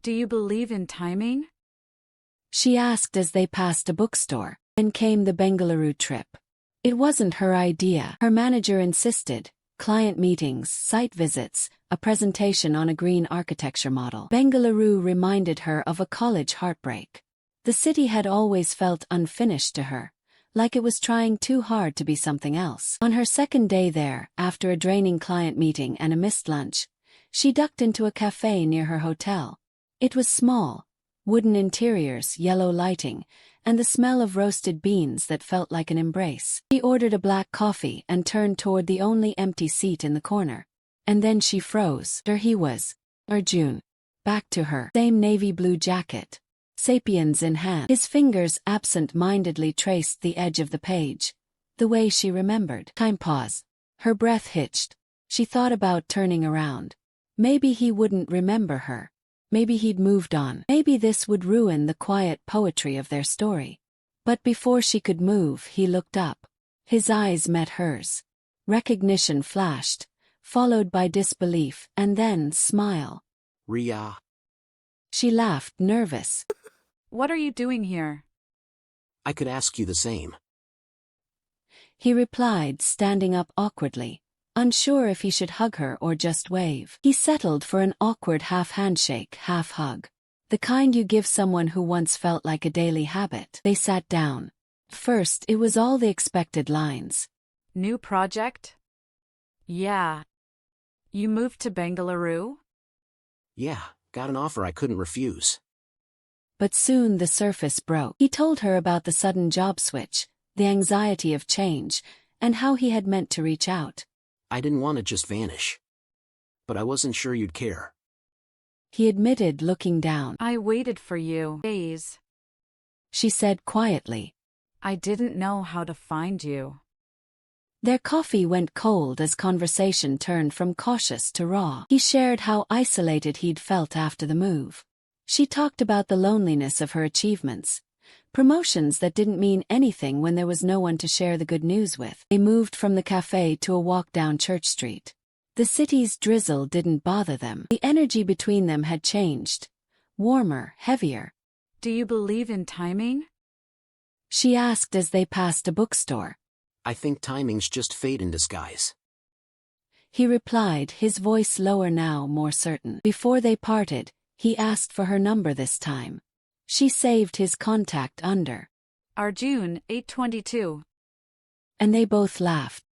Do you believe in timing? She asked as they passed a bookstore. Then came the Bengaluru trip. It wasn't her idea. Her manager insisted. Client meetings, site visits, a presentation on a green architecture model. Bengaluru reminded her of a college heartbreak. The city had always felt unfinished to her, like it was trying too hard to be something else. On her second day there, after a draining client meeting and a missed lunch, she ducked into a cafe near her hotel. It was small, wooden interiors, yellow lighting, and the smell of roasted beans that felt like an embrace. She ordered a black coffee and turned toward the only empty seat in the corner. And then she froze. There he was, Arjun. Back to her. Same navy blue jacket. Sapiens in hand. His fingers absent-mindedly traced the edge of the page, the way she remembered. Time pause. Her breath hitched. She thought about turning around. Maybe he wouldn't remember her. Maybe he'd moved on. Maybe this would ruin the quiet poetry of their story. But before she could move, he looked up. His eyes met hers. Recognition flashed, followed by disbelief, and then smile. Ria. She laughed, nervous. What are you doing here? I could ask you the same. He replied, standing up awkwardly, unsure if he should hug her or just wave. He settled for an awkward half-handshake, half-hug. The kind you give someone who once felt like a daily habit. They sat down. First, it was all the expected lines. New project? Yeah. You moved to Bengaluru? Yeah, got an offer I couldn't refuse. But soon the surface broke. He told her about the sudden job switch, the anxiety of change, and how he had meant to reach out. I didn't want to just vanish. But I wasn't sure you'd care. He admitted, looking down. I waited for you days. She said quietly. I didn't know how to find you. Their coffee went cold as conversation turned from cautious to raw. He shared how isolated he'd felt after the move. She talked about the loneliness of her achievements, promotions that didn't mean anything when there was no one to share the good news with. They moved from the cafe to a walk down Church Street. The city's drizzle didn't bother them. The energy between them had changed. Warmer, heavier. Do you believe in timing? She asked as they passed a bookstore. I think timing's just fate in disguise. He replied, his voice lower now, more certain. Before they parted, he asked for her number this time. She saved his contact under Arjun, 822. And they both laughed.